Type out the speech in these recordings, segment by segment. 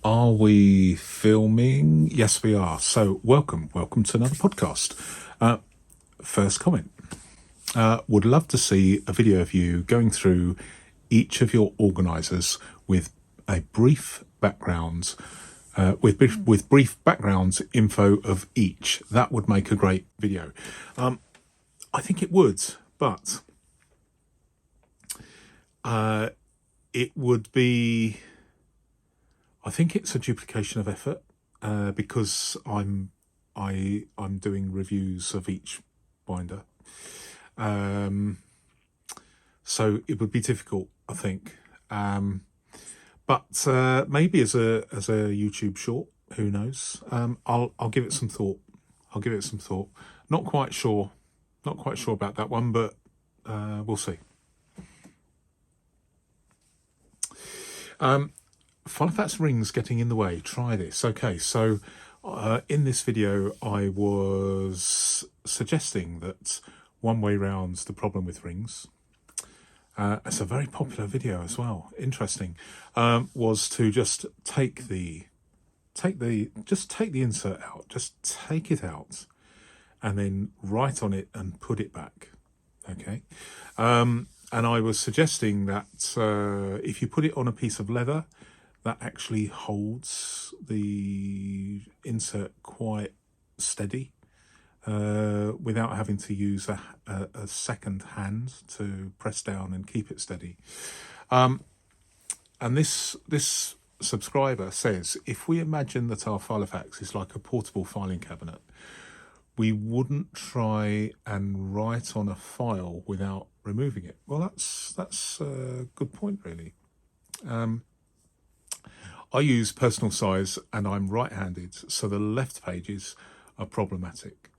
Are we filming? Yes, we are. So welcome to another podcast. First comment. Would love to see a video of you going through each of your organisers with a brief background, with brief background info of each. That would make a great video. I think it would, but it would be. I think it's a duplication of effort because I'm doing reviews of each binder, so it would be difficult, I think. But maybe as a YouTube short, who knows? I'll give it some thought. Not quite sure about that one, but we'll see. Filofax rings getting in the way. Try this. Okay, so in this video I was suggesting that one way round the problem with rings, it's a very popular video as well, interesting, was to just take the insert out, just take it out and then write on it and put it back. Okay, and I was suggesting that if you put it on a piece of leather, that actually holds the insert quite steady without having to use a second hand to press down and keep it steady. And this subscriber says, if we imagine that our Filofax is like a portable filing cabinet, we wouldn't try and write on a file without removing it. Well, that's a good point, really. I use personal size and I'm right-handed, so the left pages are problematic.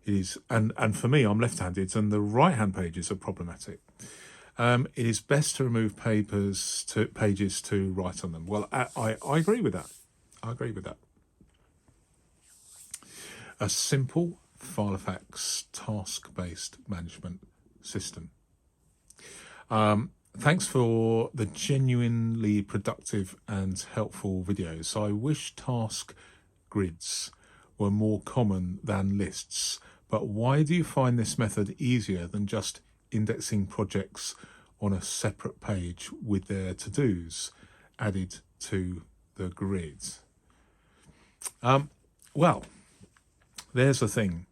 It is, and for me, I'm left-handed, and the right-hand pages are problematic. It is best to remove pages to write on them. Well, I agree with that. A simple Filofax task-based management system. Thanks for the genuinely productive and helpful videos. I wish task grids were more common than lists, but why do you find this method easier than just indexing projects on a separate page with their to-dos added to the grid? Well, there's the thing.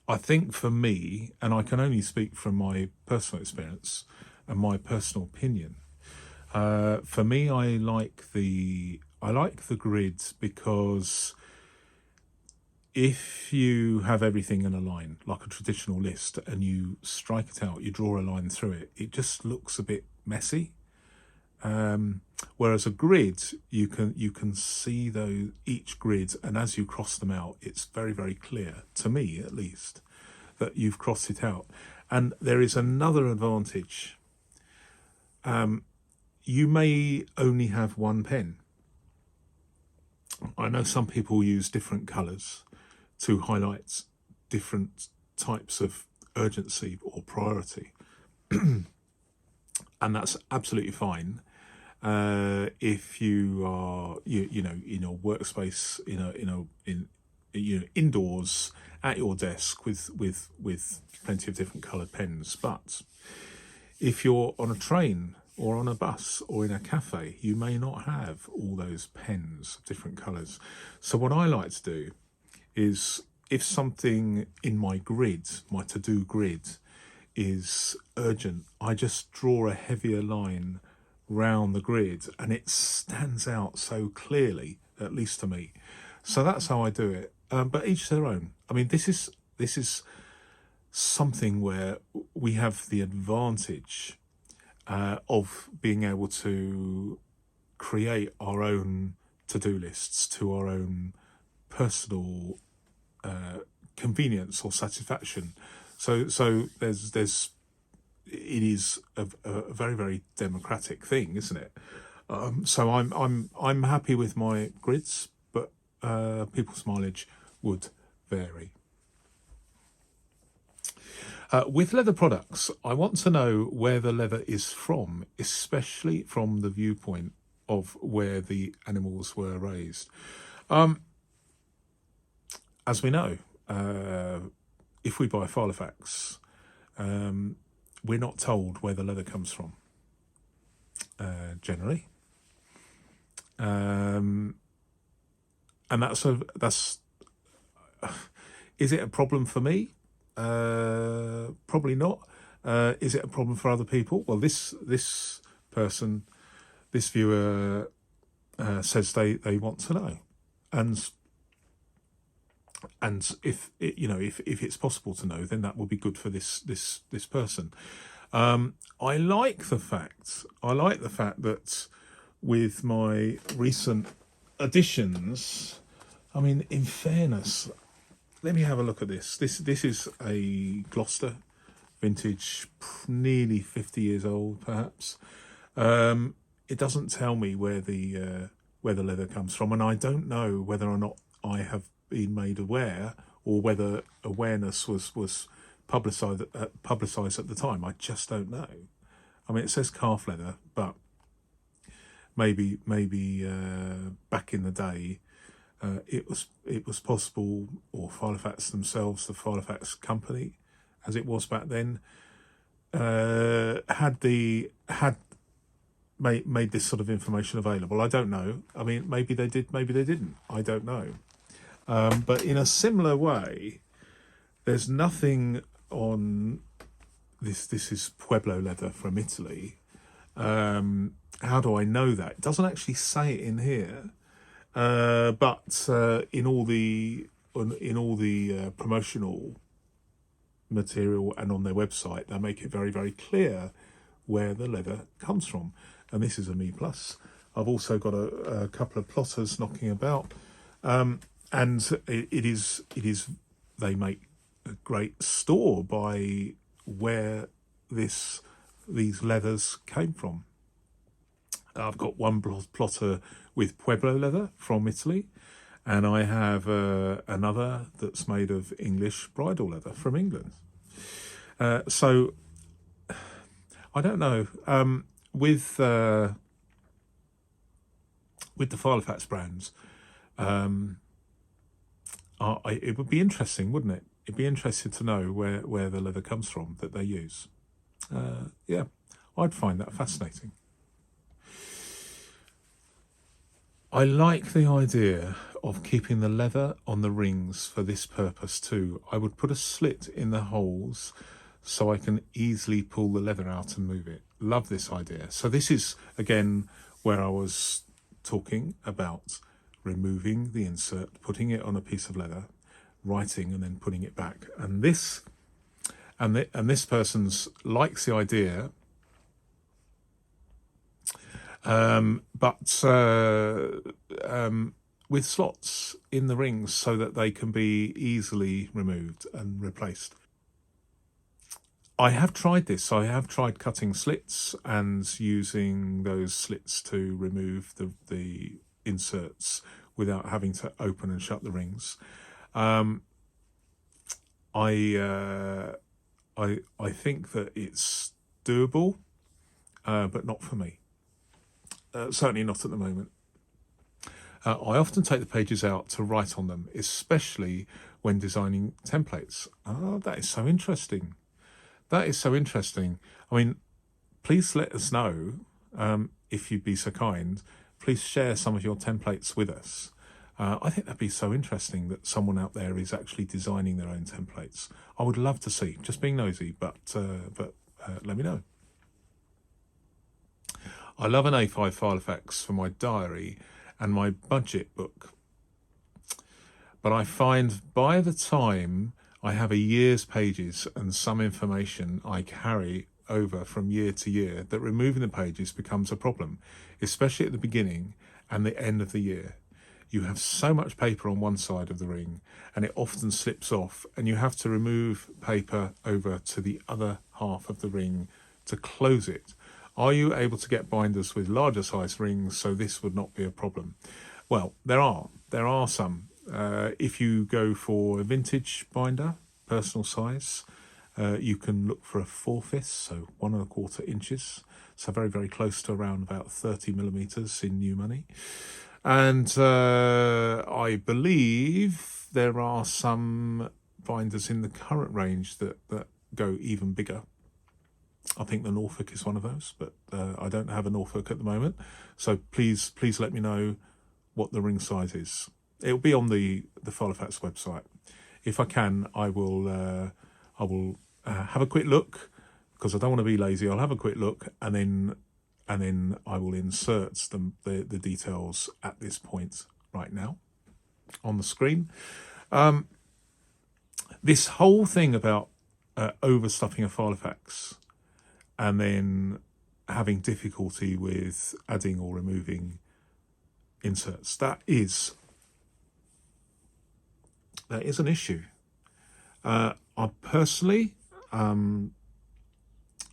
I think for me, and I can only speak from my personal experience and my personal opinion, for me, I like the grid because if you have everything in a line like a traditional list and you strike it out, you draw a line through it, it just looks a bit messy. Whereas a grid, you can see each grid, and as you cross them out, it's very, very clear, to me at least, that you've crossed it out. And there is another advantage. You may only have one pen. I know some people use different colours to highlight different types of urgency or priority, and that's absolutely fine. If you are you know in a workspace, indoors at your desk with plenty of different coloured pens, but if you're on a train or on a bus or in a cafe, you may not have all those pens of different colours. So what I like to do is, if something in my grid, my to-do grid, is urgent, I just draw a heavier line round the grid and it stands out so clearly, at least to me. So that's how I do it. But each their own. I mean, this is something where we have the advantage of being able to create our own to-do lists to our own personal convenience or satisfaction. So there's it is a very, very democratic thing, isn't it? So I'm happy with my grids, but people's mileage would vary. With leather products, I want to know where the leather is from, especially from the viewpoint of where the animals were raised. As we know, if we buy Filofax, we're not told where the leather comes from, generally. And that's is it a problem for me? Probably not. Is it a problem for other people? Well, this viewer says they want to know, and if it's possible to know, then that will be good for this person. I like the fact that with my recent additions, I mean, in fairness, let me have a look at this. This is a Gloucester vintage, nearly 50 years old, perhaps. It doesn't tell me where the leather comes from, and I don't know whether or not I have been made aware, or whether awareness was publicised at the time. I just don't know. I mean, it says calf leather, but maybe back in the day, it was possible, or Filofax themselves, the Filofax company, as it was back then, had made this sort of information available. I don't know. I mean, maybe they did, maybe they didn't. I don't know. But in a similar way, there's nothing on this. This is Pueblo leather from Italy. How do I know that? It doesn't actually say it in here, but in all the promotional material and on their website, they make it very, very clear where the leather comes from. And this is a Mee-Plus. I've also got a couple of plotters knocking about, and it is they make a great store by where these leathers came from. I've got one plotter with Pueblo leather from Italy, and I have another that's made of English bridal leather from England. So I don't know. With the Filofax brands, it would be interesting, wouldn't it? It'd be interesting to know where the leather comes from that they use. Yeah, I'd find that fascinating. I like the idea of keeping the leather on the rings for this purpose too. I would put a slit in the holes so I can easily pull the leather out and move it. Love this idea. So this is, again, where I was talking about removing the insert, putting it on a piece of leather, writing, and then putting it back. And this person likes the idea, but with slots in the rings so that they can be easily removed and replaced. I have tried this. I have tried cutting slits and using those slits to remove the inserts without having to open and shut the rings. I think that it's doable, but not for me. Certainly not at the moment. I often take the pages out to write on them, especially when designing templates. Oh, that is so interesting. That is so interesting. I mean, please let us know, if you'd be so kind. Please share some of your templates with us. I think that'd be so interesting that someone out there is actually designing their own templates. I would love to see. Just being nosy, but let me know. I love an A5 Filofax for my diary and my budget book. But I find by the time I have a year's pages and some information I carry over from year to year, that removing the pages becomes a problem, especially at the beginning and the end of the year. You have so much paper on one side of the ring and it often slips off, and you have to remove paper over to the other half of the ring to close it. Are you able to get binders with larger size rings so this would not be a problem? Well, there are some. If you go for a vintage binder, personal size, You can look for a 4/5, so 1¼ inches, so very, very close to around about 30 millimeters in new money. And I believe there are some binders in the current range that go even bigger. I think the Norfolk is one of those, but I don't have a Norfolk at the moment. So please let me know what the ring size is. It'll be on the Filofax website. If I can, I will have a quick look, because I don't want to be lazy. I'll have a quick look, and then I will insert the details at this point right now on the screen. This whole thing about overstuffing a Filofax and then having difficulty with adding or removing inserts, that is an issue. I personally,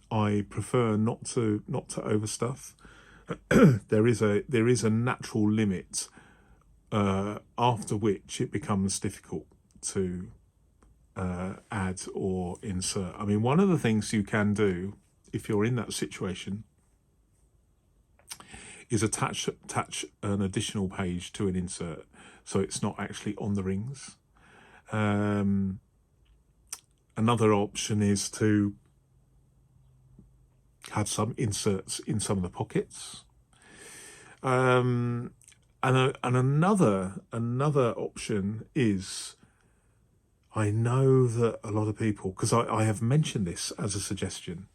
I prefer not to overstuff. There is a natural limit after which it becomes difficult to add or insert. I mean, one of the things you can do if you're in that situation is attach an additional page to an insert, so it's not actually on the rings. Another option is to have some inserts in some of the pockets. And another option is, I know that a lot of people, because I have mentioned this as a suggestion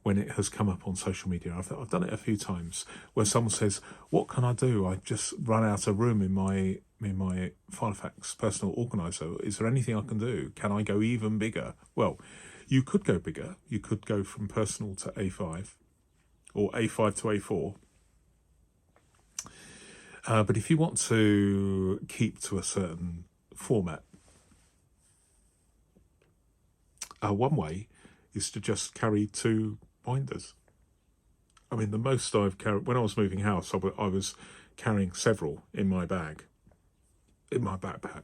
when it has come up on social media. I've done it a few times, where someone says, "What can I do? I've just run out of room in my Filofax personal organizer. Is there anything I can do? Can I go even bigger?" Well, you could go bigger. You could go from personal to A5 or A5 to A4. But if you want to keep to a certain format, one way is to just carry 2 binders. I mean, the most I've carried, when I was moving house, I was carrying several in my bag, in my backpack.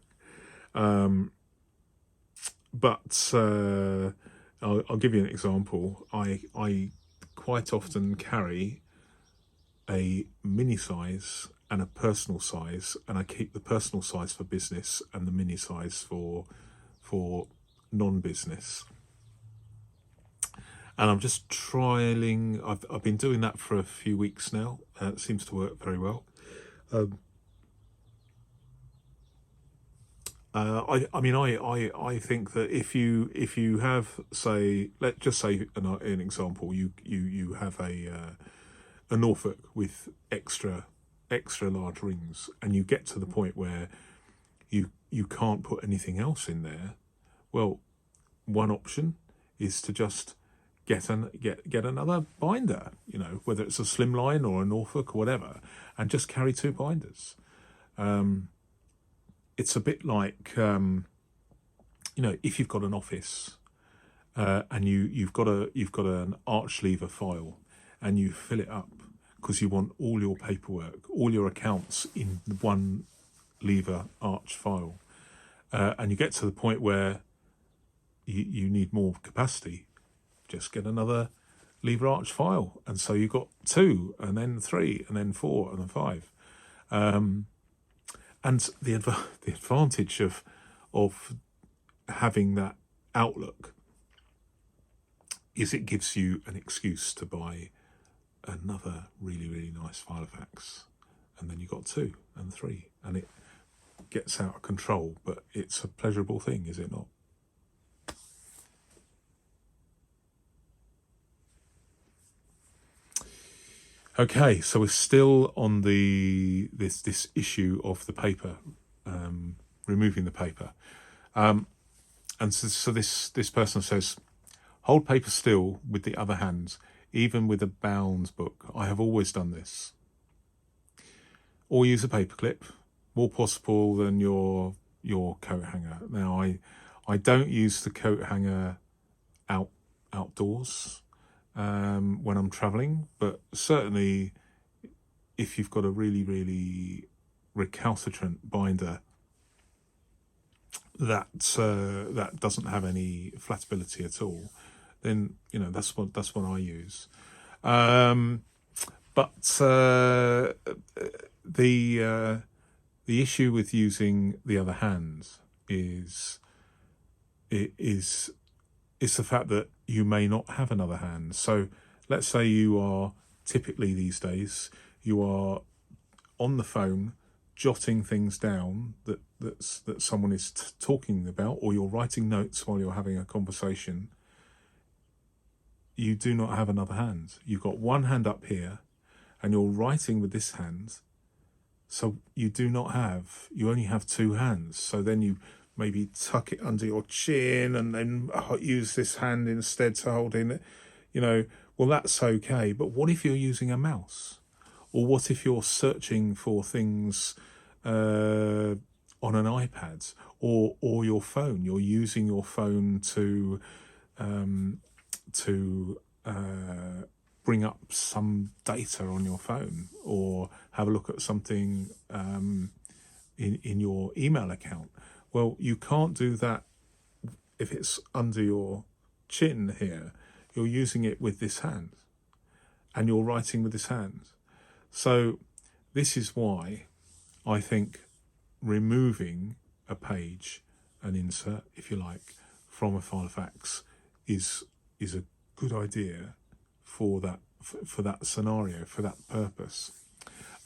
But I'll give you an example. I quite often carry a mini size and a personal size, and I keep the personal size for business and the mini size for non-business. And I'm just trialing. I've been doing that for a few weeks now. It seems to work very well. I think that if you have, say, let's just say an example, you have a Norfolk with extra large rings, and you get to the point where you can't put anything else in there. Well, one option is to just get another binder, whether it's a slimline or a Norfolk or whatever, and just carry 2 binders. It's a bit like, if you've got an office and you've got an arch lever file, and you fill it up because you want all your paperwork, all your accounts in one lever arch file, and you get to the point where you need more capacity, just get another lever arch file, and so you've got 2, and then 3, and then 4, and then 5. And the advantage of having that outlook is it gives you an excuse to buy another really, really nice Filofax, and then you've got 2 and 3, and it gets out of control, but it's a pleasurable thing, is it not? Okay, so we're still on this issue of the paper, removing the paper, and so this person says, "Hold paper still with the other hand, even with a bound book. I have always done this. Or use a paper clip, more possible than your coat hanger." Now, I don't use the coat hanger outdoors. When I'm traveling, but certainly if you've got a really, really recalcitrant binder that doesn't have any flatability at all, then that's what I use. But the issue with using the other hand is the fact that you may not have another hand. So let's say you are typically these days you are on the phone jotting things down that someone is talking about, or you're writing notes while you're having a conversation. You do not have another hand. You've got one hand up here and you're writing with this hand. So you only have two hands. So then you maybe tuck it under your chin and then use this hand instead to hold in it. Well, that's okay. But what if you're using a mouse? Or what if you're searching for things on an iPad or your phone? You're using your phone to bring up some data on your phone, or have a look at something in your email account. Well, you can't do that if it's under your chin here. You're using it with this hand, and you're writing with this hand. So this is why I think removing a page, an insert, if you like, from a Filofax is a good idea for that scenario, for that purpose.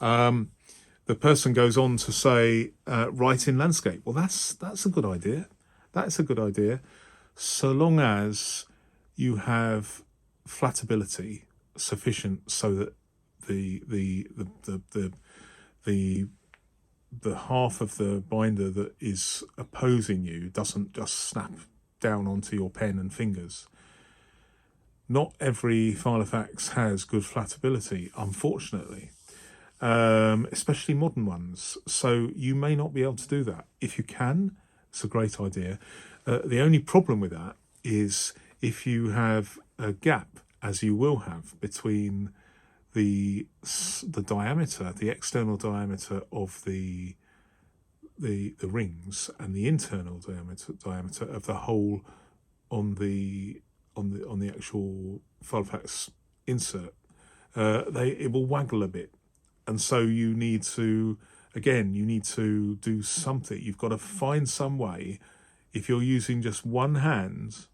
The person goes on to say, write in landscape. Well, that's a good idea. That's a good idea, so long as you have flatability sufficient so that the half of the binder that is opposing you doesn't just snap down onto your pen and fingers. Not every Filofax has good flatability, unfortunately, especially modern ones. So you may not be able to do that. If you can, it's a great idea. The only problem with that is if you have a gap, as you will have, between the diameter, the external diameter of the rings and the internal diameter of the hole on the actual Filofax insert, it will waggle a bit, and so you need to do something. You've got to find some way, if you're using just one hand,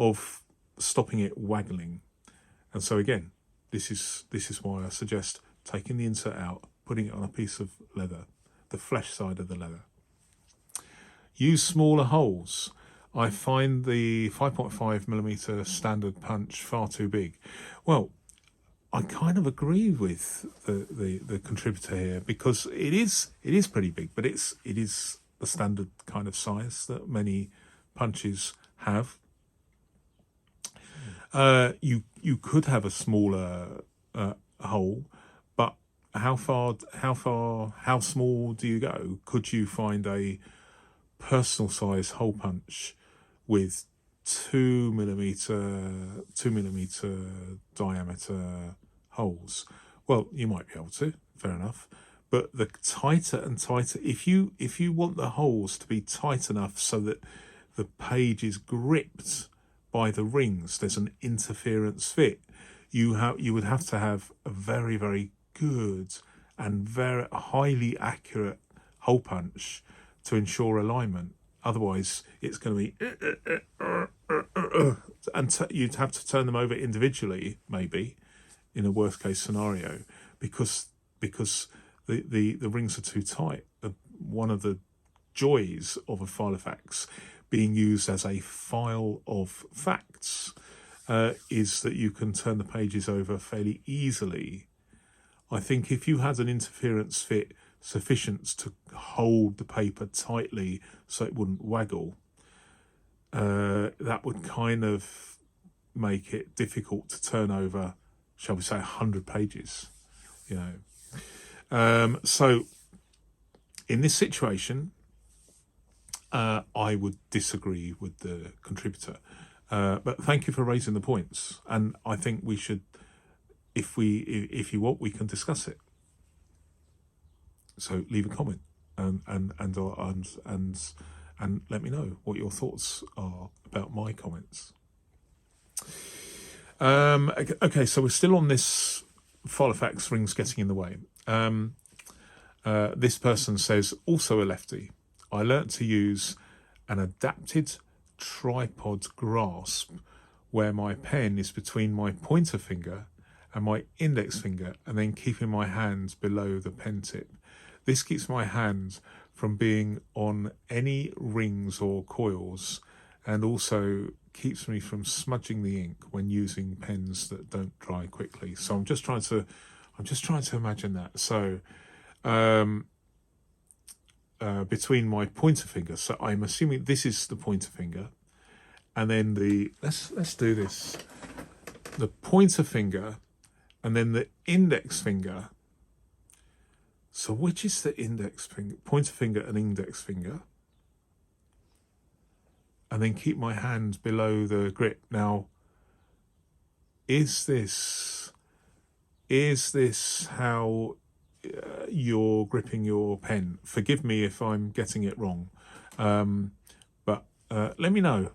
of stopping it waggling. And so again, this is why I suggest taking the insert out, putting it on a piece of leather, the flesh side of the leather. Use smaller holes. I find the 5.5mm standard punch far too big. Well, I kind of agree with the contributor here, because it is pretty big, but it is the standard kind of size that many punches have. You could have a smaller hole, but how small do you go? Could you find a personal size hole punch with 2mm diameter holes? Well, you might be able to, fair enough. But the tighter and tighter, if you want the holes to be tight enough so that the page is gripped by the rings, there's an interference fit, you would have to have a very, very good and very highly accurate hole punch to ensure alignment. Otherwise, it's going to be and you'd have to turn them over individually, maybe, in a worst case scenario, because the rings are too tight. One of the joys of a Filofax being used as a file of facts is that you can turn the pages over fairly easily. I think if you had an interference fit sufficient to hold the paper tightly so it wouldn't waggle, that would kind of make it difficult to turn over, shall we say, 100 pages, so in this situation, I would disagree with the contributor, but thank you for raising the points, and I think we should, if you want, we can discuss it. So leave a comment and and let me know what your thoughts are about my comments. Okay, so we're still on this Filofax rings getting in the way. This person says, also a lefty, I learnt to use an adapted tripod grasp where my pen is between my pointer finger and my index finger, and then keeping my hands below the pen tip. This keeps my hand from being on any rings or coils, and also keeps me from smudging the ink when using pens that don't dry quickly. So I'm just trying to imagine that. So between my pointer finger, so I'm assuming this is the pointer finger, and then let's do this, the pointer finger, and then the index finger. So which is the index finger? Pointer finger and index finger. And then keep my hand below the grip. Now, is this how you're gripping your pen? Forgive me if I'm getting it wrong, but let me know.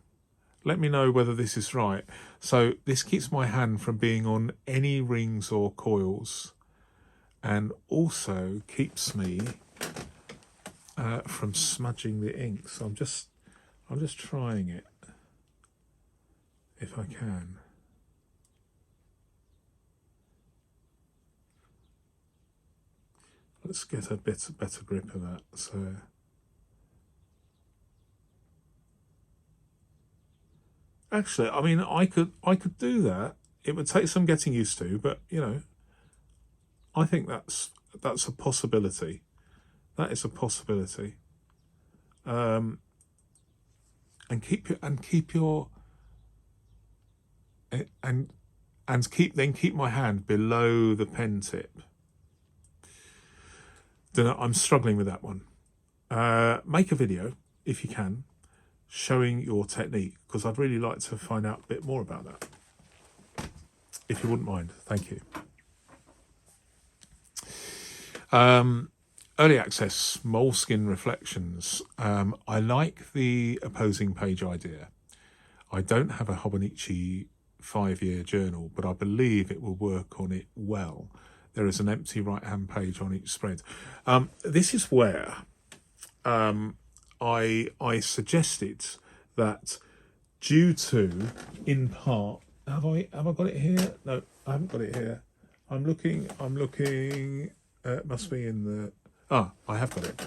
Let me know whether this is right. So this keeps my hand from being on any rings or coils, and also keeps me from smudging the ink. So I'm just trying it, if I can. Let's get a bit better grip of that. So actually, I mean, I could do that. It would take some getting used to, but you know, I think that's a possibility. That is a possibility. And keep my hand below the pen tip. I'm struggling with that one. Make a video if you can, showing your technique, because I'd really like to find out a bit more about that, if you wouldn't mind. Thank you. Early access, Moleskine reflections. I like the opposing page idea. I don't have a Hobonichi 5-year journal, but I believe it will work on it well. There is an empty right-hand page on each spread. This is where I suggested that, due to, in part, have I got it here? No, I haven't got it here. I'm looking. It must be in the. I have got it.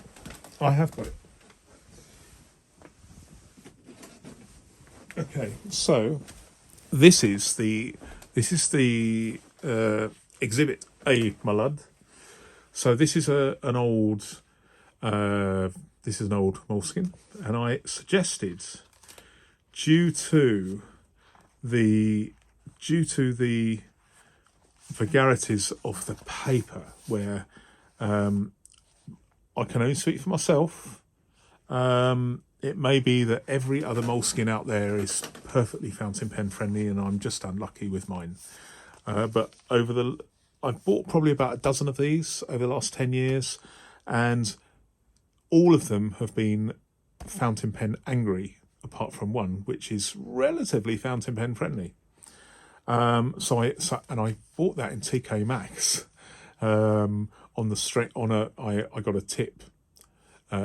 Okay, so this is the exhibit A, my lad. So this is an old Moleskine, and I suggested, due to the vulgarities of the paper, where I can only speak for myself. It may be that every other Moleskine out there is perfectly fountain pen friendly, and I'm just unlucky with mine. But I've bought probably about a dozen of these over the last 10 years, and all of them have been fountain pen angry, apart from one, which is relatively fountain pen friendly. So I bought that in TK Maxx. I got a tip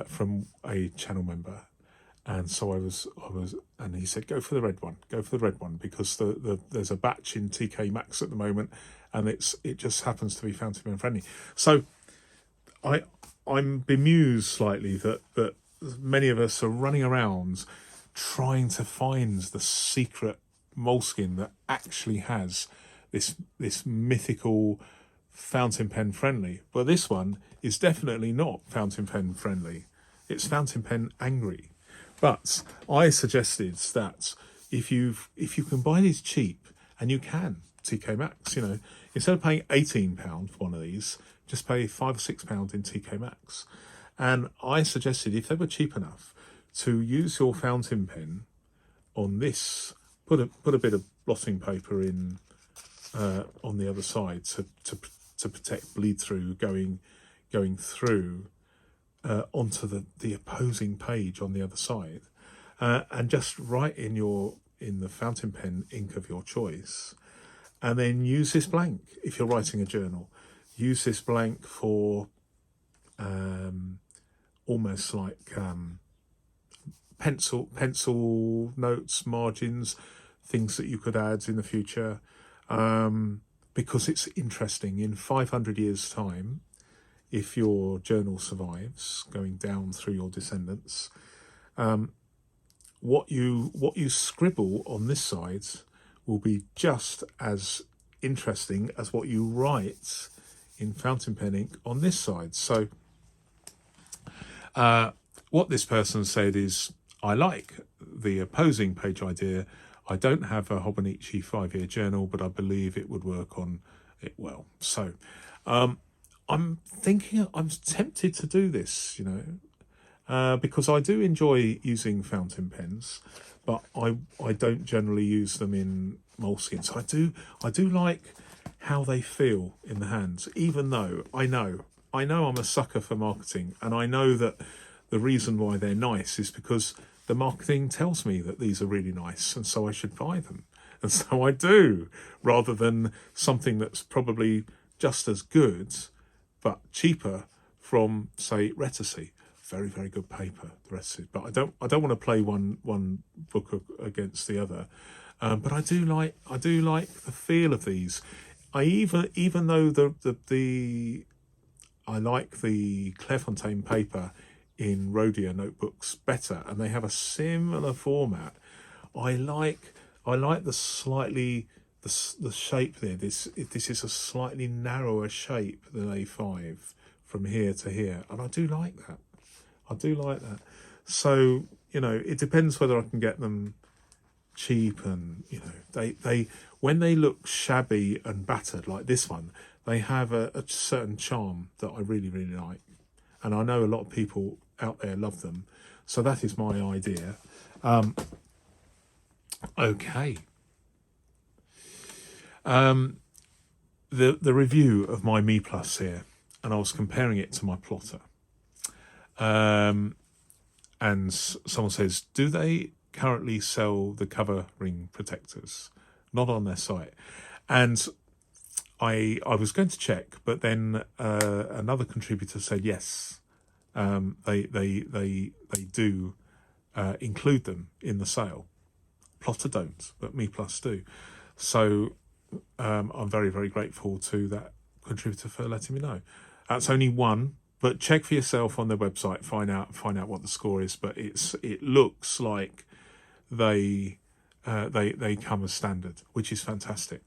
from a channel member, and so I was, and he said, go for the red one, because there's a batch in TK Maxx at the moment, and it just happens to be fountain pen friendly. So I'm bemused slightly that many of us are running around trying to find the secret Moleskine that actually has this mythical fountain pen friendly. But this one is definitely not fountain pen friendly. It's fountain pen angry. But I suggested that if you can buy these cheap, and you can, TK Maxx, you know, instead of paying £18 for one of these, just pay £5 or £6 in TK Maxx. And I suggested, if they were cheap enough, to use your fountain pen on this, put a bit of blotting paper in on the other side to protect bleed through going through onto the opposing page on the other side, and just write in the fountain pen ink of your choice, and then use this blank. If you're writing a journal, use this blank for almost like pencil notes, margins, things that you could add in the future, because it's interesting. In 500 years' time, if your journal survives, going down through your descendants, what you scribble on this side will be just as interesting as what you write in fountain pen ink on this side. So what this person said is, I like the opposing page idea. I don't have a Hobonichi 5-year journal, but I believe it would work on it well. So I'm tempted to do this, because I do enjoy using fountain pens, but I don't generally use them in Moleskine. So I do like how they feel in the hands, even though I know I'm a sucker for marketing, and I know that the reason why they're nice is because the marketing tells me that these are really nice, and so I should buy them. And so I do, rather than something that's probably just as good but cheaper from, say, Reticey. Very, very good paper, the Reticey. But I don't want to play one book against the other. But I do like the feel of these. I even though I like the Clairefontaine paper in Rhodia notebooks better, and they have a similar format. I like the slightly the shape there. This is a slightly narrower shape than A5 from here to here, and I do like that. So it depends whether I can get them cheap, and they when they look shabby and battered like this one, they have a certain charm that I really, really like, and I know a lot of people out there love them. So that is my idea. Okay. The review of my Mee-Plus here, and I was comparing it to my plotter. And someone says, do they currently sell the cover ring protectors? Not on their site. And I was going to check, but then another contributor said yes. They do include them in the sale. Plotter don't, but Mee-Plus do. So I'm very, very grateful to that contributor for letting me know. That's only one, but check for yourself on their website. Find out what the score is. But it looks like they come as standard, which is fantastic.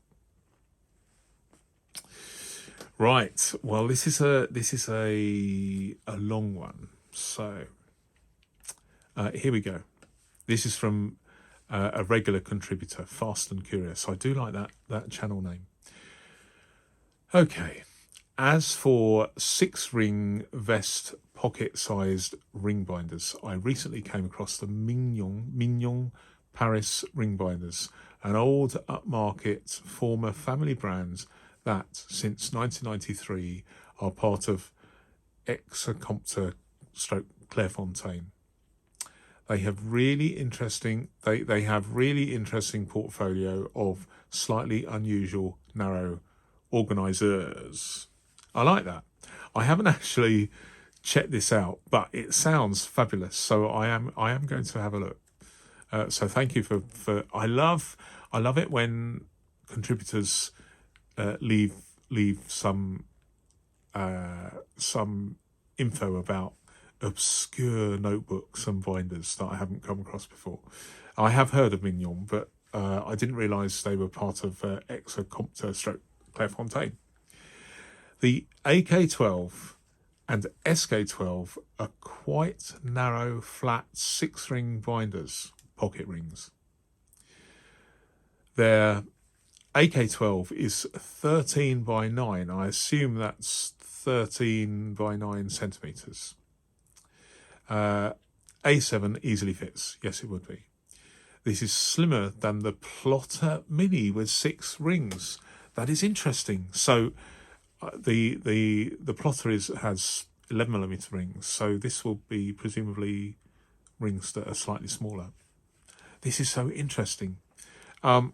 Right. Well, this is a long one. So here we go. This is from a regular contributor, Fast and Curious. I do like that channel name. Okay. As for 6-ring vest pocket-sized ring binders, I recently came across the Mignon Paris ring binders, an old upmarket former family brand that, since 1993, are part of Exacompte / Clairefontaine. They have really interesting. They have really interesting portfolio of slightly unusual narrow organiseurs. I like that. I haven't actually checked this out, but it sounds fabulous. So I am going to have a look. So thank you for. I love it when contributors leave some info about obscure notebooks and binders that I haven't come across before. I have heard of Mignon, but I didn't realise they were part of Exacompte / Clairefontaine. The AK12 and SK12 are quite narrow, flat 6-ring binders, pocket rings. Their AK12 is 13 by 9. I assume that's 13 by 9 centimetres. A7 easily fits. Yes, it would be. This is slimmer than the Plotter Mini with 6 rings. That is interesting. So the Plotter has 11mm rings. So this will be presumably rings that are slightly smaller. This is so interesting. One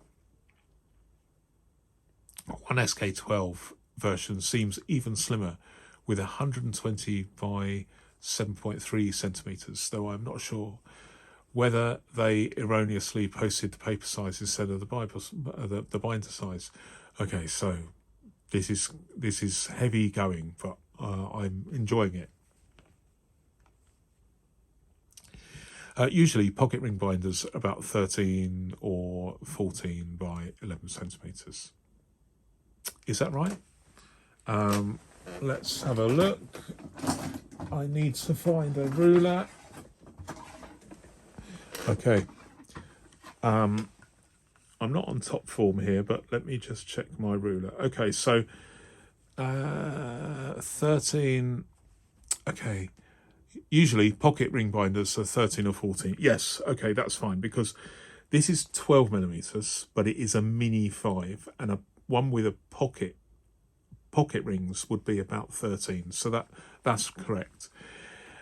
SK12 version seems even slimmer with 120 by 7.3 centimetres, though I'm not sure whether they erroneously posted the paper size instead of the binder size. Okay, so this is heavy going, but I'm enjoying it. Usually pocket ring binders are about 13 or 14 by 11 centimetres. Is that right? Let's have a look. I need to find a ruler. Okay. I'm not on top form here, but let me just check my ruler. Okay, so 13. Okay. Usually pocket ring binders are 13 or 14. Yes, okay, that's fine, because this is 12mm, but it is a mini 5, and one with a pocket rings would be about 13. So that's correct.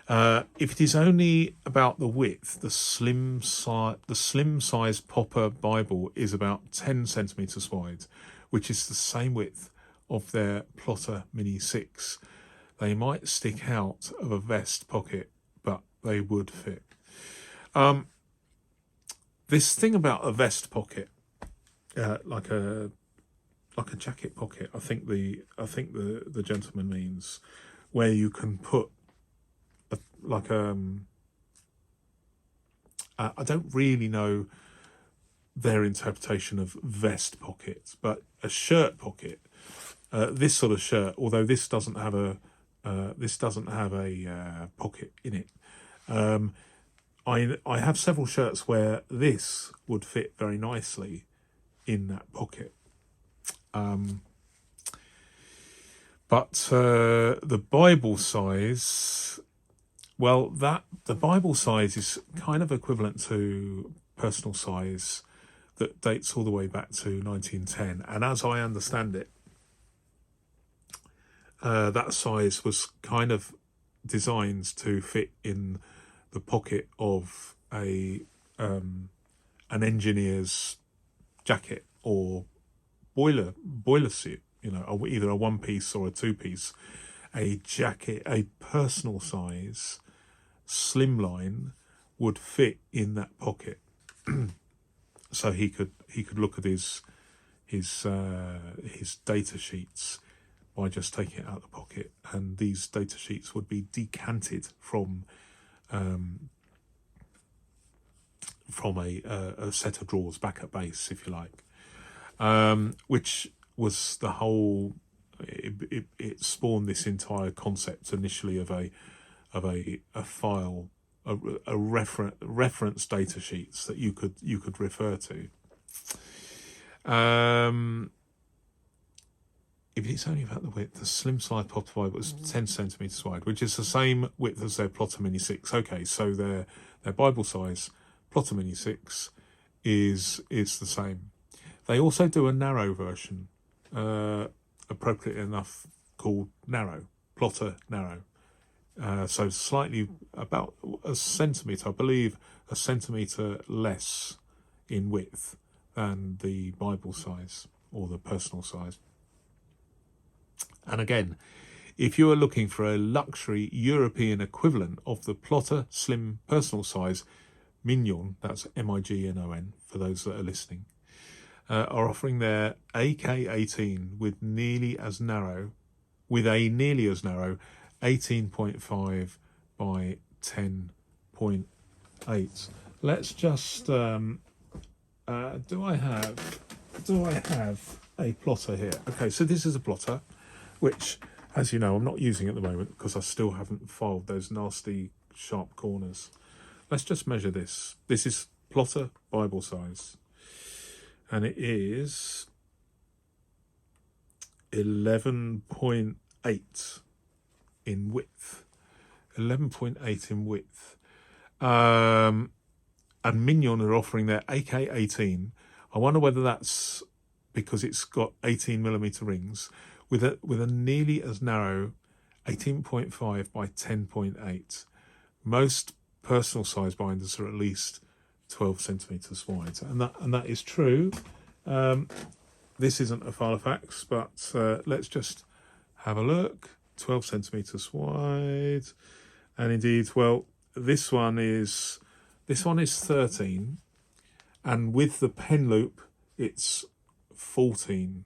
If it is only about the width, the slim size Popper Bible is about 10 centimetres wide, which is the same width of their Plotter Mini 6. They might stick out of a vest pocket, but they would fit. This thing about a vest pocket, like a jacket pocket, I think the gentleman means, where you can put I don't really know their interpretation of vest pockets, but a shirt pocket, this sort of shirt, although this doesn't have a pocket in it. I have several shirts where this would fit very nicely in that pocket. But the Bible size, well, the Bible size is kind of equivalent to personal size that dates all the way back to 1910. And as I understand it, that size was kind of designed to fit in the pocket of an engineer's jacket or boiler suit, either a one-piece or a two-piece. A jacket, a personal size slimline, would fit in that pocket. So he could look at his data sheets by just taking it out of the pocket, and these data sheets would be decanted from a set of drawers back at base, if you like, which was the whole. It spawned this entire concept initially of a file, a reference data sheets that you could refer to. If it's only about the width, the slim size Plotter Bible was 10 centimetres wide, which is the same width as their Plotter Mini 6. Okay, so their Bible size Plotter Mini 6 is the same. They also do a narrow version, appropriate enough, called Narrow, Plotter Narrow. So slightly, about a centimetre, I believe, a centimetre less in width than the Bible size or the personal size. And again, if you are looking for a luxury European equivalent of the Plotter Slim personal size, Mignon, that's Mignon for those that are listening, are offering their AK18 with a nearly as narrow 18.5 by 10.8. Let's just do I have a plotter here? Okay, so this is a plotter, which, as you know, I'm not using at the moment because I still haven't filed those nasty sharp corners. Let's just measure this. This is Plotter Bible size, and it is 11.8 in width. 11.8 in width. And Mignon are offering their AK18. I wonder whether that's because it's got 18mm rings with a nearly as narrow 18.5 by 10.8. Most personal size binders are at least 12 centimeters wide, and that is true. This isn't a Filofax, but let's just have a look. 12 centimeters wide, and indeed, well, this one is 13, and with the pen loop, it's 14.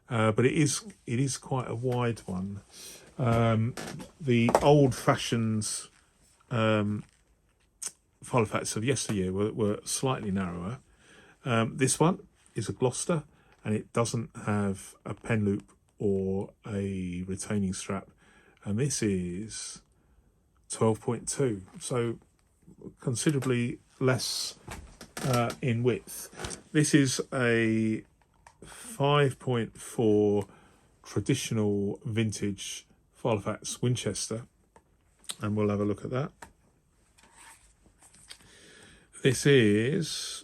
But it is quite a wide one. The old-fashioned Filofax of yesteryear were slightly narrower. This one is a Gloucester, and it doesn't have a pen loop or a retaining strap, and this is 12.2, so considerably less in width. This is a 5.4 traditional vintage Filofax Winchester, and we'll have a look at that. This is,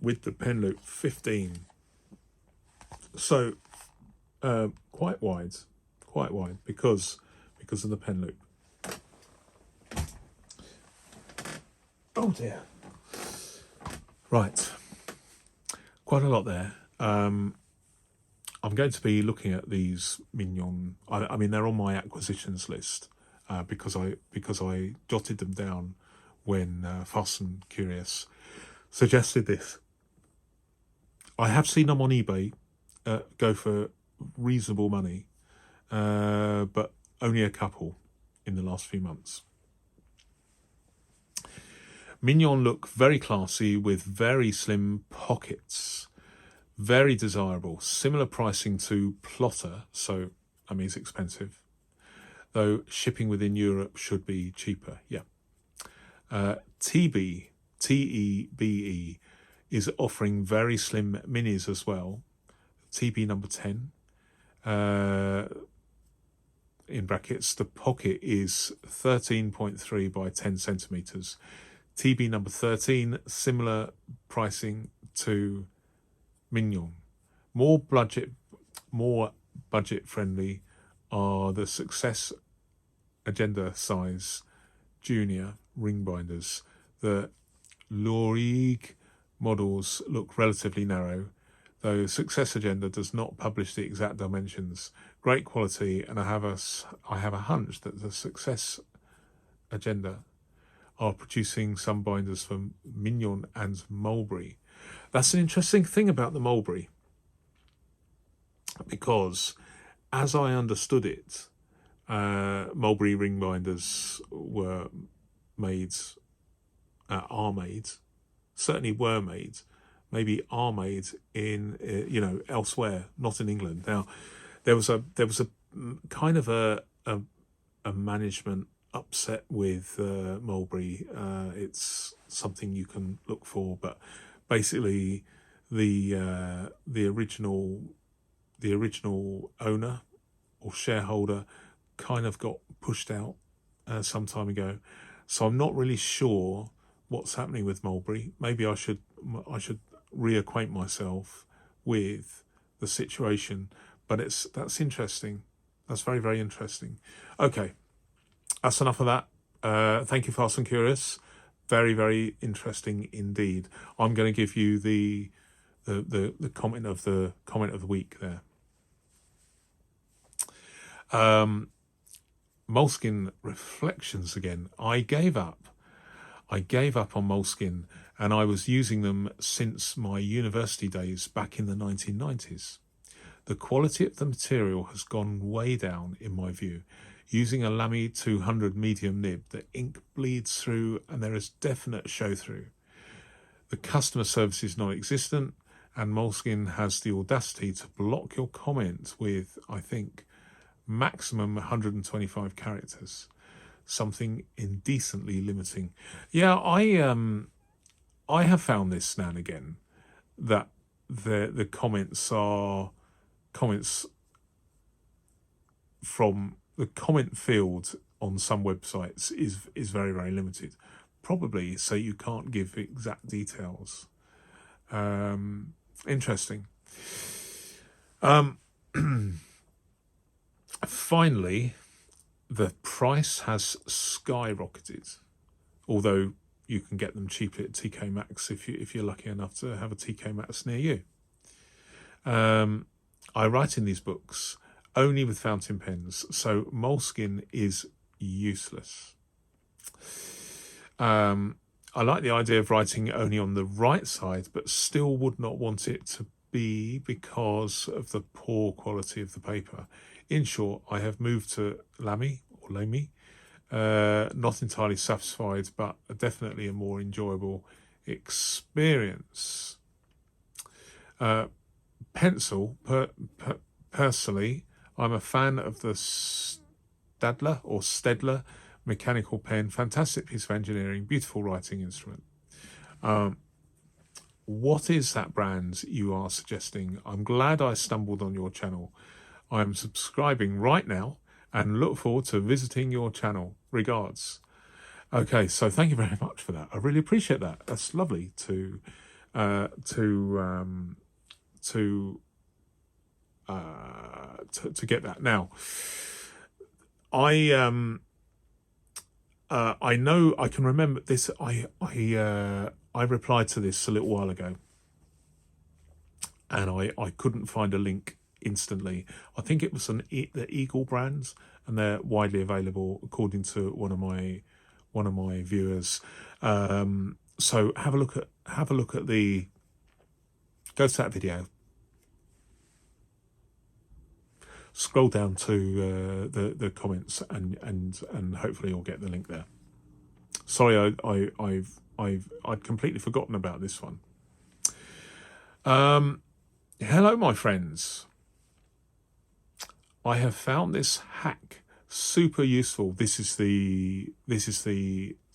with the pen loop, 15. So quite wide because of the pen loop. Oh dear. Right, quite a lot there. I'm going to be looking at these Mignon. I mean, they're on my acquisitions list because I jotted them down when Fast and Curious suggested this. I have seen them on eBay go for reasonable money, but only a couple in the last few months. Mignon look very classy with very slim pockets. Very desirable. Similar pricing to Plotter, so I mean it's expensive. Though shipping within Europe should be cheaper, yeah. TEBE is offering very slim minis as well. TB number 10. In brackets, the pocket is 13.3 by 10 centimeters. TB number 13, similar pricing to Mignon. More budget friendly are the Success Agenda size junior ring binders. The Lorig models look relatively narrow, though Success Agenda does not publish the exact dimensions. Great quality, and I have a hunch that the Success Agenda are producing some binders from Mignon and Mulberry. That's an interesting thing about the Mulberry, because as I understood it, Mulberry ring binders are made, certainly were made, maybe are made in elsewhere, not in England. Now, there was a kind of a management upset with Mulberry. It's something you can look for, but basically the original owner or shareholder kind of got pushed out some time ago. So I'm not really sure what's happening with Mulberry. Maybe I should reacquaint myself with the situation. But that's interesting. That's very, very interesting. Okay, that's enough of that. Thank you, Fast and Curious. Very, very interesting indeed. I'm going to give you the comment of the week there. Moleskine Reflections again. I gave up on Moleskine, and I was using them since my university days back in the 1990s. The quality of the material has gone way down in my view. Using a Lamy 200 medium nib, the ink bleeds through and there is definite show through. The customer service is non-existent, and Moleskine has the audacity to block your comment with, I think, maximum 125 characters. Something indecently limiting. Yeah, I have found this now and again, that the comments are comments from the comment field on some websites is very, very limited, probably so you can't give exact details. Interesting. Finally, the price has skyrocketed, although you can get them cheaply at TK Maxx if you're lucky enough to have a TK Maxx near you. I write in these books only with fountain pens, so Moleskine is useless. I like the idea of writing only on the right side, but still would not want it to be because of the poor quality of the paper. In short, I have moved to Lamy, not entirely satisfied, but definitely a more enjoyable experience. Pencil, personally, I'm a fan of the Stedler mechanical pen. Fantastic piece of engineering, beautiful writing instrument. What is that brand you are suggesting? I'm glad I stumbled on your channel. I'm subscribing right now and look forward to visiting your channel. Regards. Okay, so thank you very much for that. I really appreciate that. That's lovely to get that. Now, I know I can remember this. I replied to this a little while ago, and I couldn't find a link instantly. I think it was the Eagle brands, and they're widely available according to one of my viewers. So have a look at go to that video. Scroll down to the comments and hopefully you'll get the link there. Sorry, I'd completely forgotten about this one. Hello, my friends. I have found this hack super useful. This is the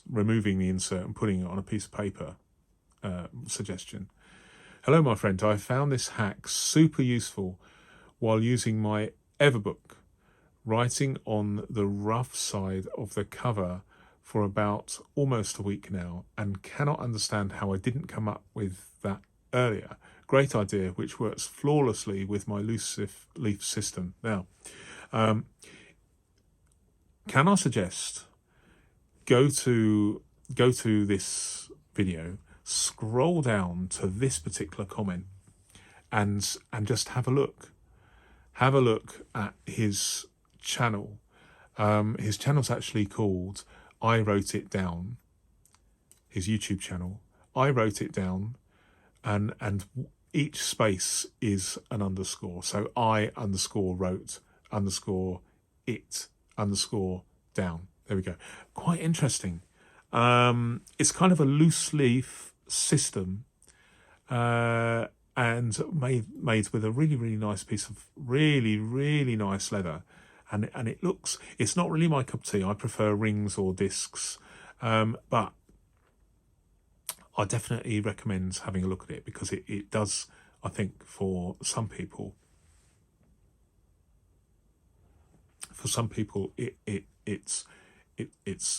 removing the insert and putting it on a piece of paper suggestion. Hello, my friend. I found this hack super useful while using my Everbook, writing on the rough side of the cover for about almost a week now, and cannot understand how I didn't come up with that earlier. Great idea, which works flawlessly with my loose leaf system. Now, can I suggest go to this video, scroll down to this particular comment, and just have a look. Have a look at his channel. His channel's actually called I Wrote It Down. His YouTube channel. I Wrote It Down, and each space is an underscore. So I underscore wrote underscore it underscore down. There we go. Quite interesting. It's kind of a loose leaf system, and made with a really nice piece of really nice leather, and it's not really my cup of tea. I prefer rings or discs, but I definitely recommend having a look at it, because it does, I think, for some people it's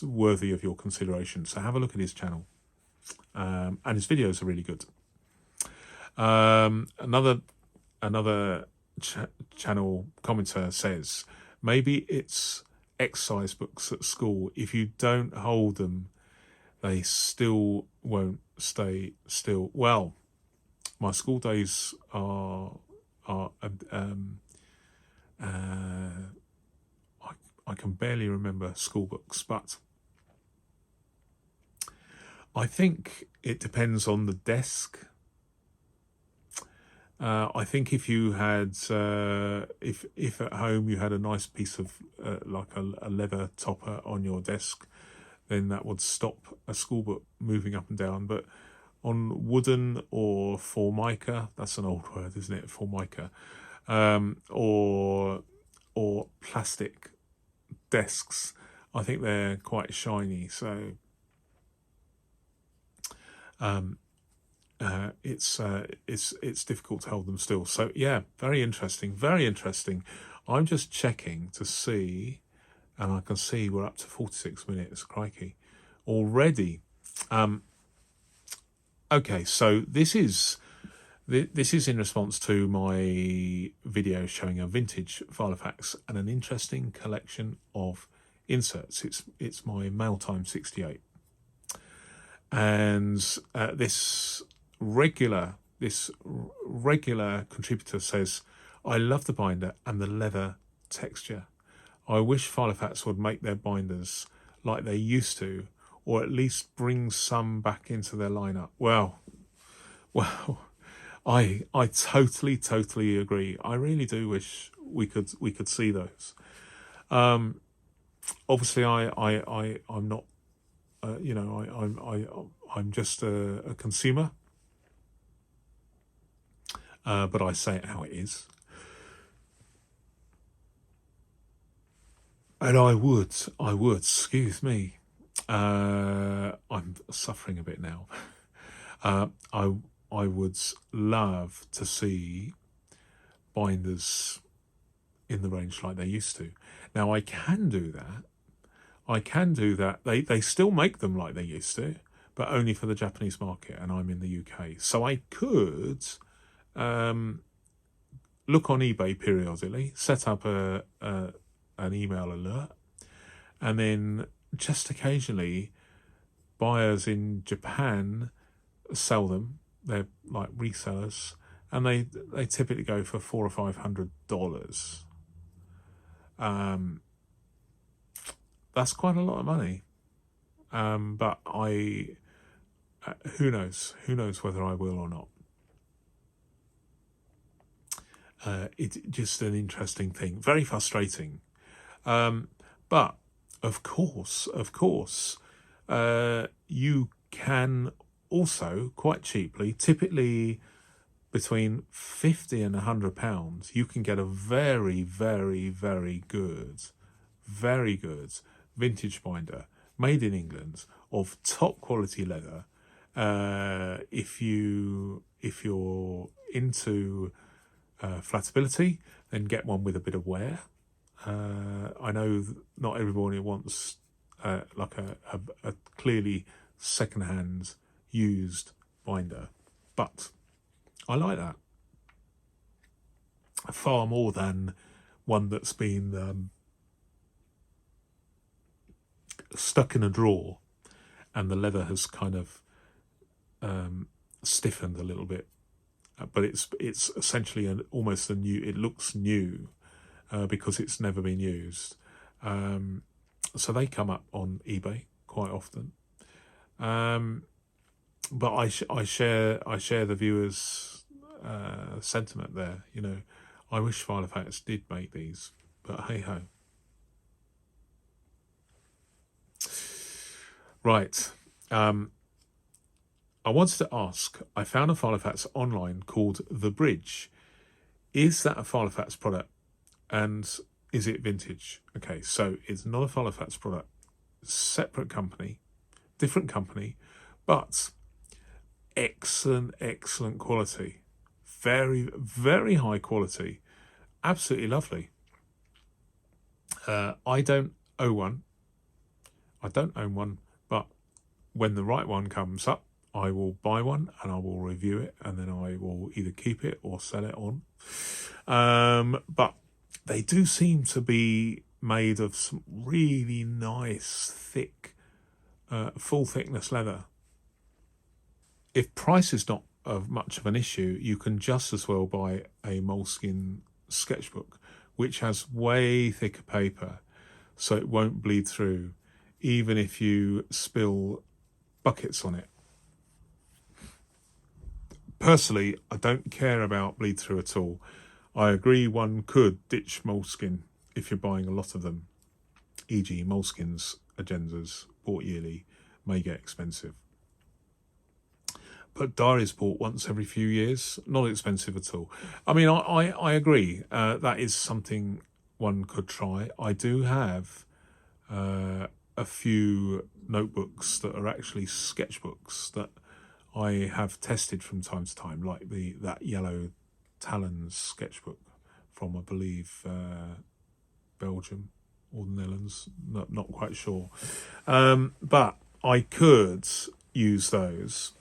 worthy of your consideration. So have a look at his channel, and his videos are really good. Another channel commenter says, maybe it's exercise books at school. If you don't hold them, they still won't stay still. Well, my school days are I can barely remember school books, but I think it depends on the desk. I think if you had, if at home you had a nice piece of like a leather topper on your desk, then that would stop a school book moving up and down. But on wooden or formica, that's an old word, isn't it? Formica, or plastic desks, I think they're quite shiny. So it's difficult to hold them still. So yeah, very interesting. I'm just checking to see, and I can see we're up to 46 minutes. Crikey, already. Okay, so this is This is in response to my video showing a vintage Filofax and an interesting collection of inserts. It's my Mailtime 68, and this regular contributor says, "I love the binder and the leather texture. I wish Filofax would make their binders like they used to, or at least bring some back into their lineup." Well, I totally agree. I really do wish we could see those. Obviously, I'm not. I'm just a consumer, but I say it how it is. And I would, excuse me, I'm suffering a bit now. I would love to see binders in the range like they used to. Now I can do that. They still make them like they used to, but only for the Japanese market, and I'm in the UK. So I could look on eBay periodically, set up an email alert, and then just occasionally buyers in Japan sell them. They're like resellers, and they typically go for $400 or $500. That's quite a lot of money. But who knows whether I will or not. It's just an interesting thing, very frustrating. But of course, you can also quite cheaply, typically between £50 and £100, you can get a very, very, very good vintage binder made in England of top quality leather. If you're into flatability, then get one with a bit of wear. I know not everybody wants like a clearly second-hand used binder, but I like that far more than one that's been stuck in a drawer and the leather has kind of stiffened a little bit, but it's essentially almost a new. It looks new because it's never been used. So they come up on eBay quite often. But I share the viewers' sentiment there. You know, I wish Filofax did make these, but hey ho. Right. I wanted to ask, I found a Filofax online called The Bridge. Is that a Filofax product? And is it vintage? Okay, so it's not a Filofax product. Separate company, different company, but excellent quality. Very, very high quality. Absolutely lovely. I don't own one, but when the right one comes up, I will buy one and I will review it, and then I will either keep it or sell it on. But they do seem to be made of some really nice, thick, full thickness leather. If price is not much of an issue, you can just as well buy a Moleskine sketchbook, which has way thicker paper, so it won't bleed through, even if you spill buckets on it. Personally, I don't care about bleed through at all. I agree one could ditch Moleskine if you're buying a lot of them, e.g. Moleskine's agendas bought yearly may get expensive. But diaries bought once every few years, not expensive at all. I mean, I agree. That is something one could try. I do have a few notebooks that are actually sketchbooks that I have tested from time to time, like that yellow Talons sketchbook from, I believe, Belgium or the Netherlands. Not quite sure. But I could use those.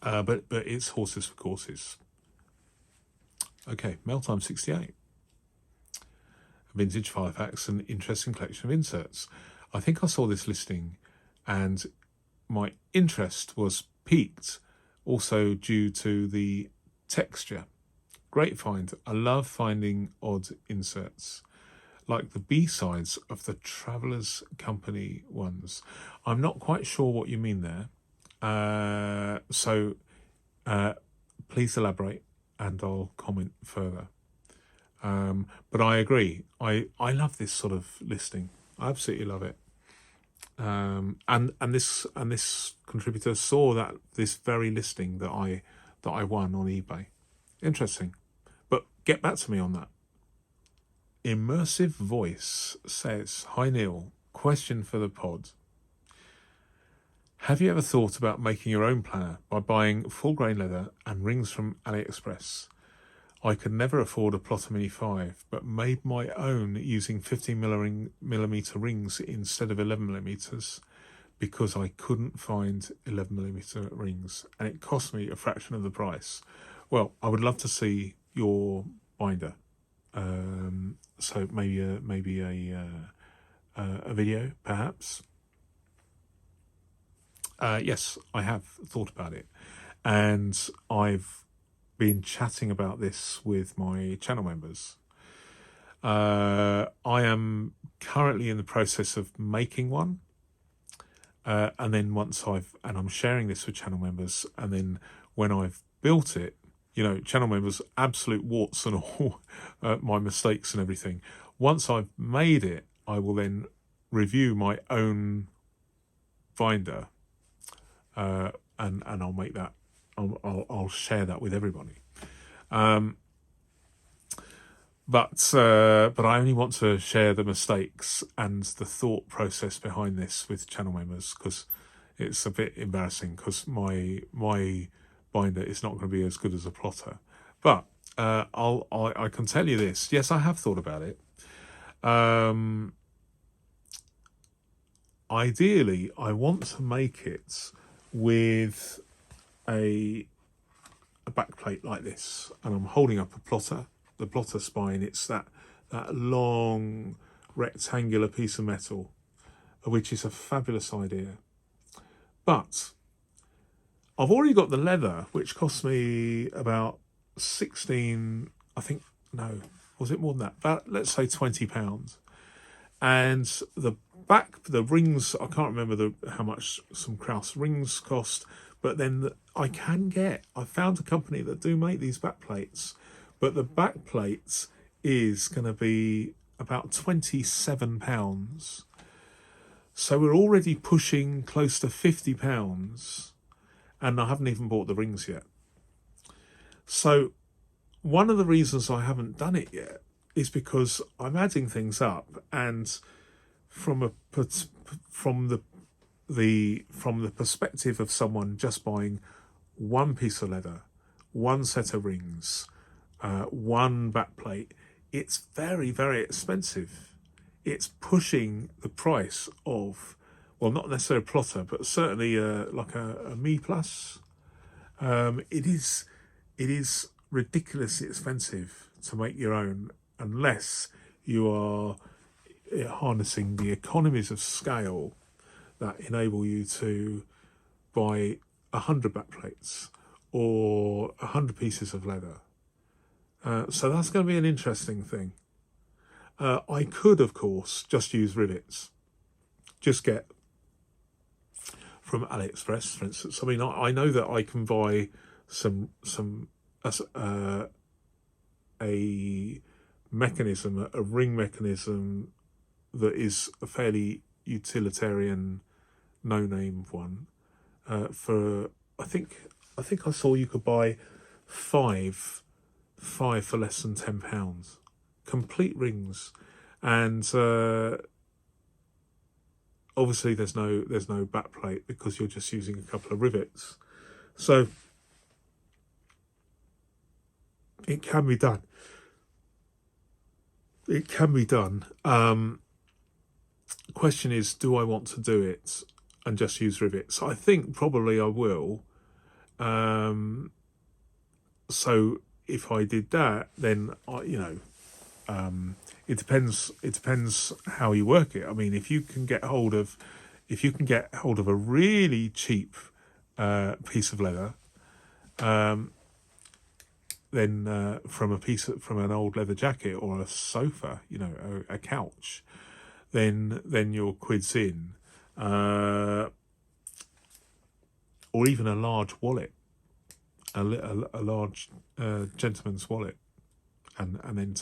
but it's horses for courses. Okay, Mailtime 68. Vintage Filofax, an interesting collection of inserts. I think I saw this listing and my interest was piqued, also due to the texture. Great find. I love finding odd inserts, like the B-sides of the Traveller's Company ones. I'm not quite sure what you mean there. So please elaborate and I'll comment further. But I agree. I love this sort of listing. I absolutely love it. And this contributor saw this very listing that I won on eBay. Interesting. But get back to me on that. Immersive Voice says, "Hi Neil, question for the pod. Have you ever thought about making your own planner by buying full grain leather and rings from AliExpress? I could never afford a Plotter Mini 5, but made my own using 15mm rings instead of 11mm because I couldn't find 11mm rings and it cost me a fraction of the price." Well, I would love to see your binder. So maybe a video, perhaps. Yes, I have thought about it, and I've been chatting about this with my channel members. I am currently in the process of making one, and then I'm sharing this with channel members, and then when I've built it, channel members, absolute warts and all, my mistakes and everything. Once I've made it, I will then review my own binder, and I'll make that. I'll share that with everybody. But I only want to share the mistakes and the thought process behind this with channel members, because it's a bit embarrassing, because my binder is not going to be as good as a plotter. But I can tell you this. Yes, I have thought about it. Ideally, I want to make it with a backplate like this, and I'm holding up a plotter, the plotter spine. It's that long rectangular piece of metal, which is a fabulous idea. But I've already got the leather, which cost me about 16, I think, no, was it more than that? About, let's say, £20. And the rings, I can't remember how much some Kraus rings cost, but then I found a company that do make these back plates, but the back plate is going to be about £27. So we're already pushing close to £50, and I haven't even bought the rings yet. So one of the reasons I haven't done it yet is because I'm adding things up, and from the perspective of someone just buying one piece of leather, one set of rings, one backplate, it's very, very expensive. It's pushing the price of, well, not necessarily a plotter, but certainly like a Mee-Plus. It is ridiculously expensive to make your own, unless you are harnessing the economies of scale that enable you to buy 100 backplates or 100 pieces of leather. So that's going to be an interesting thing. I could, of course, just use rivets. Just get from AliExpress, for instance. I mean, I know that I can buy a mechanism, a ring mechanism that is a fairly utilitarian, no-name one. For I think I saw you could buy five for less than £10. Complete rings, and obviously there's no backplate because you're just using a couple of rivets. So it can be done. It can be done. The question is, do I want to do it and just use rivets? I think probably I will, So if I did that, then it depends how you work it. I mean, if you can get hold of a really cheap piece of leather, then from an old leather jacket or a sofa, a couch, then your quid's in, or even a large wallet, a large gentleman's wallet, and then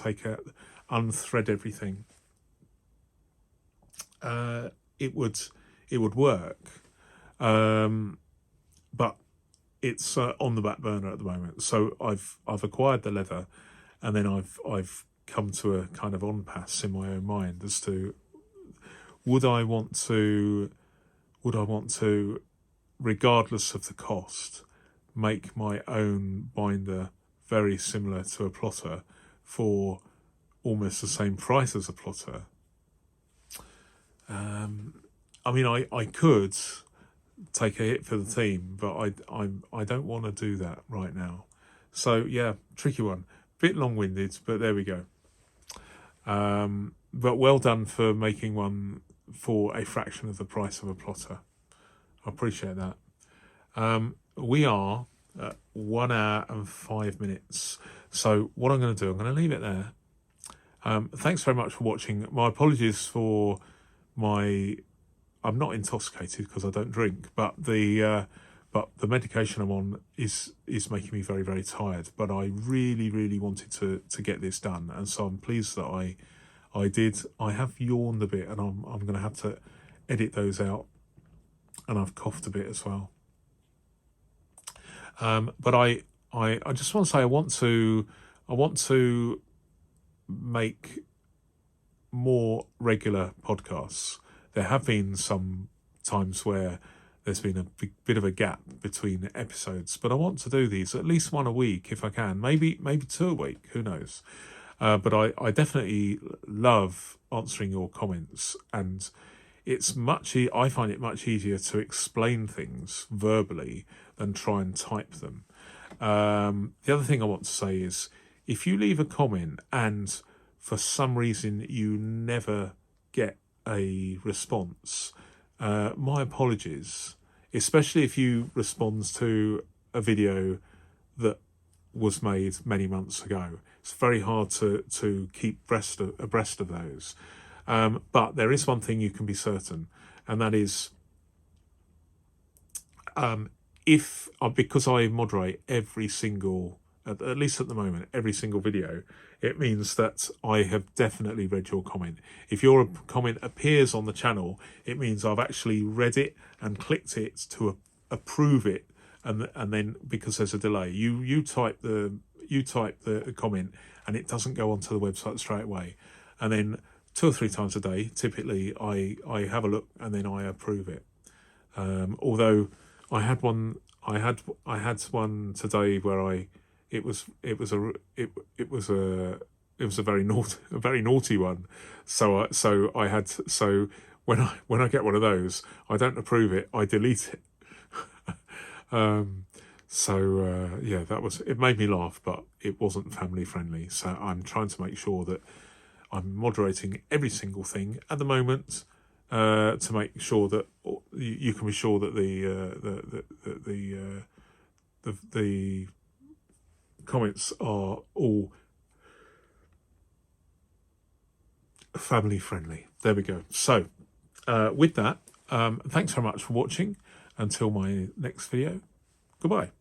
unthread everything. It would work, but it's on the back burner at the moment. So I've acquired the leather, and then I've come to a kind of impasse in my own mind as to would I want to, regardless of the cost, make my own binder very similar to a plotter for almost the same price as a plotter. I mean, I could take a hit for the team, but I don't want to do that right now. So yeah, tricky one, bit long-winded, but there we go. But well done for making one for a fraction of the price of a plotter. I appreciate that. We are at 1 hour and 5 minutes. So what I'm going to do, I'm going to leave it there. Thanks very much for watching. My apologies for I'm not intoxicated because I don't drink, but the medication I'm on is making me very, very tired. But I really, really wanted to get this done, and so I'm pleased that I did. I have yawned a bit, and I'm going to have to edit those out, and I've coughed a bit as well. But I just want to say I want to make more regular podcasts. There have been some times where there's been a bit of a gap between episodes, but I want to do these at least one a week if I can, maybe 2 a week, who knows. But I definitely love answering your comments, and I find it much easier to explain things verbally than try and type them. The other thing I want to say is, if you leave a comment and for some reason you never get a response, my apologies, especially if you respond to a video that was made many months ago. It's very hard to keep abreast of those. But there is one thing you can be certain, and that is, because I moderate every single, at least at the moment, every single video, it means that I have definitely read your comment. If your comment appears on the channel, it means I've actually read it and clicked it to approve it, and then because there's a delay, you type the comment and it doesn't go onto the website straight away, and then 2 or 3 times a day, typically, I have a look and then I approve it. Although I had one today where it was a very naughty one. So when I get one of those, I don't approve it, I delete it. It made me laugh, but it wasn't family friendly. So I'm trying to make sure that I'm moderating every single thing at the moment, to make sure that you can be sure that the comments are all family friendly. There we go. So with that, thanks very much for watching. Until my next video, goodbye.